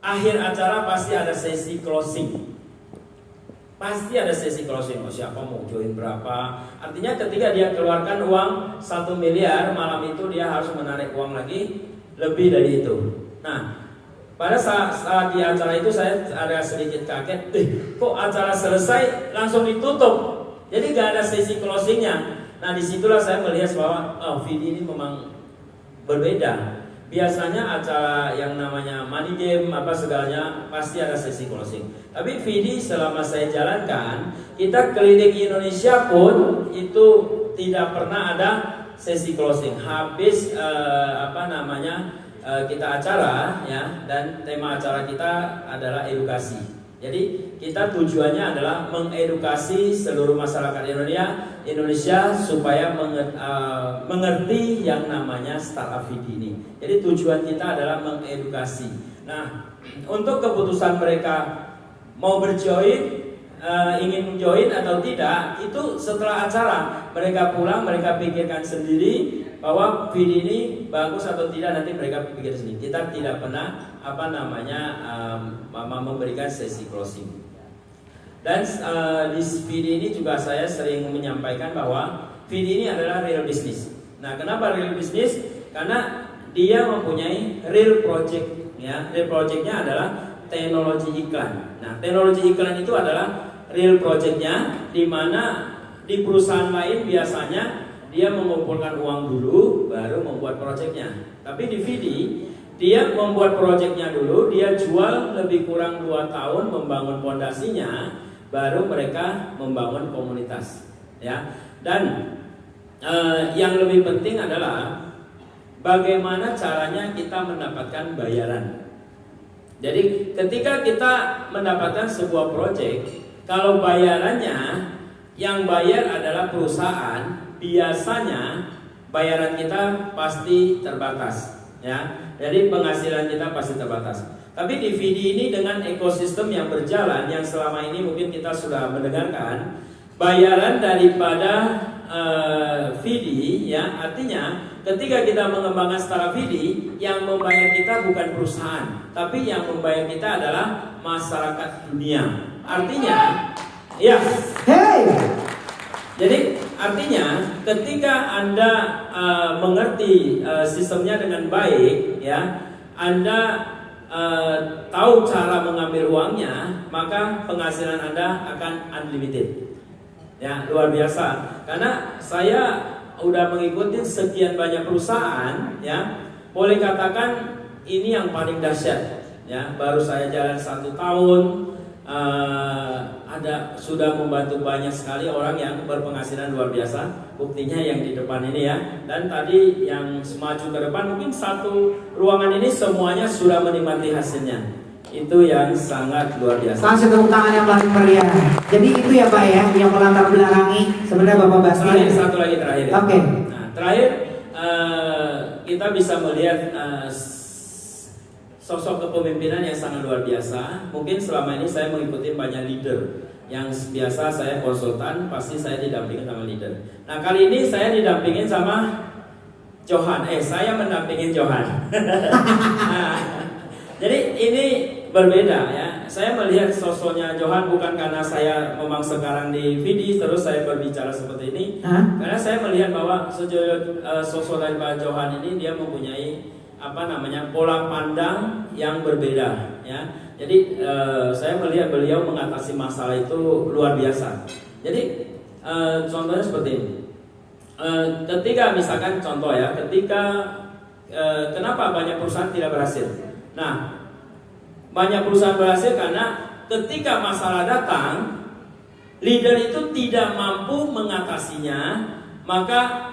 akhir acara pasti ada sesi closing. Pasti ada sesi closing. Oh, siapa mau join berapa? Artinya ketika dia keluarkan uang 1 miliar, malam itu dia harus menarik uang lagi lebih dari itu. Nah, pada saat di acara itu saya ada sedikit kaget. Kok acara selesai langsung ditutup? Jadi gak ada sesi closingnya. Nah, disitulah saya melihat bahwa VD ini memang berbeda. Biasanya acara yang namanya money game apa segalanya pasti ada sesi closing. Tapi VD selama saya jalankan, kita keliling Indonesia pun itu tidak pernah ada sesi closing. Habis kita acara ya, dan tema acara kita adalah edukasi. Jadi kita tujuannya adalah mengedukasi seluruh masyarakat Indonesia supaya mengerti yang namanya startup VD ini. Jadi tujuan kita adalah mengedukasi. Nah, untuk keputusan mereka mau berjoin, ingin join atau tidak, itu setelah acara mereka pulang, mereka pikirkan sendiri bahwa VD ini bagus atau tidak, nanti mereka pikir sendiri. Kita tidak pernah memberikan sesi closing. Dan di VD ini juga saya sering menyampaikan bahwa VD ini adalah real business. Nah, kenapa real business? Karena dia mempunyai real project, ya. Real projectnya adalah teknologi iklan. Nah, teknologi iklan itu adalah real projectnya, di mana di perusahaan lain biasanya dia mengumpulkan uang dulu baru membuat proyeknya. Tapi di VD dia membuat proyeknya dulu, dia jual lebih kurang 2 tahun membangun fondasinya, baru mereka membangun komunitas, ya. Dan yang lebih penting adalah bagaimana caranya kita mendapatkan bayaran. Jadi ketika kita mendapatkan sebuah proyek, kalau bayarannya yang bayar adalah perusahaan, biasanya bayaran kita pasti terbatas, ya. Jadi penghasilan kita pasti terbatas. Tapi di VD ini dengan ekosistem yang berjalan, yang selama ini mungkin kita sudah mendengarkan, bayaran daripada VD, ya, artinya ketika kita mengembangkan startup VD, yang membayar kita bukan perusahaan, tapi yang membayar kita adalah masyarakat dunia. Artinya, ya, jadi artinya ketika Anda mengerti sistemnya dengan baik, ya, Anda tahu cara mengambil uangnya, maka penghasilan Anda akan unlimited. Ya, luar biasa. Karena saya udah mengikuti sekian banyak perusahaan, ya, boleh katakan ini yang paling dahsyat, ya. Baru saya jalan 1 tahun, sudah membantu banyak sekali orang yang berpenghasilan luar biasa. Buktinya yang di depan ini, ya. Dan tadi yang maju ke depan, mungkin satu ruangan ini semuanya sudah menikmati hasilnya. Itu yang sangat luar biasa. Kasih tepuk tangan yang paling meriah. Jadi itu ya Pak ya, yang melatar belakangi sebenarnya Bapak Basti. Satu lagi terakhir. Oke. Nah, terakhir kita bisa melihat sosok kepemimpinan yang sangat luar biasa. Mungkin selama ini saya mengikuti banyak leader. Yang biasa saya konsultan, pasti saya didampingin sama leader. Nah, kali ini saya didampingin sama Johan. Saya mendampingin Johan. Nah, jadi ini berbeda, ya. Saya melihat sosoknya Johan bukan karena saya memang sekarang di VD terus saya berbicara seperti ini. Karena saya melihat bahwa sosok dari Pak Johan ini dia mempunyai pola pandang yang berbeda, ya. Jadi saya melihat beliau mengatasi masalah itu luar biasa. Jadi contohnya seperti ini. Ketika misalkan contoh, ya, kenapa banyak perusahaan tidak berhasil? Nah, banyak perusahaan berhasil karena ketika masalah datang, leader itu tidak mampu mengatasinya, maka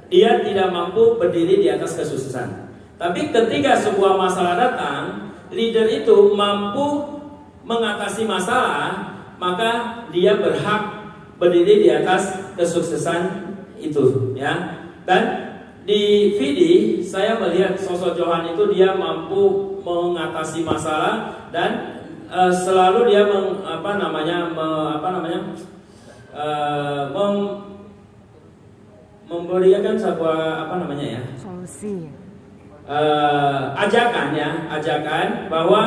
dia tidak mampu berdiri di atas kesuksesan. Tapi ketika sebuah masalah datang, leader itu mampu mengatasi masalah, maka dia berhak berdiri di atas kesuksesan itu, ya. Dan di VD saya melihat sosok Johan itu dia mampu mengatasi masalah dan selalu dia memberikan sebuah solusi. ajakan bahwa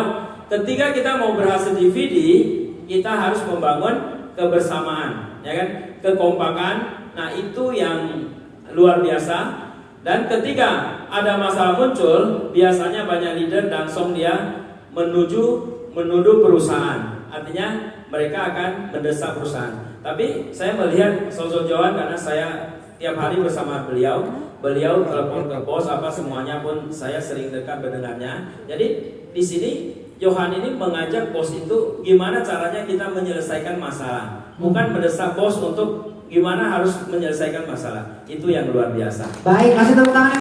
ketika kita mau berhasil di VD, kita harus membangun kebersamaan, ya kan, kekompakan. Nah, itu yang luar biasa. Dan ketika ada masalah muncul, biasanya banyak leader langsung dia menuduh perusahaan. Artinya mereka akan mendesak perusahaan. Tapi saya melihat sosok Johan karena saya tiap hari bersama beliau telepon ke bos apa semuanya pun saya sering dekat mendengarnya. Jadi di sini Johan ini mengajak bos itu gimana caranya kita menyelesaikan masalah, bukan mendesak bos untuk gimana harus menyelesaikan masalah. Itu yang luar biasa. Baik, kasih tepuk tangan.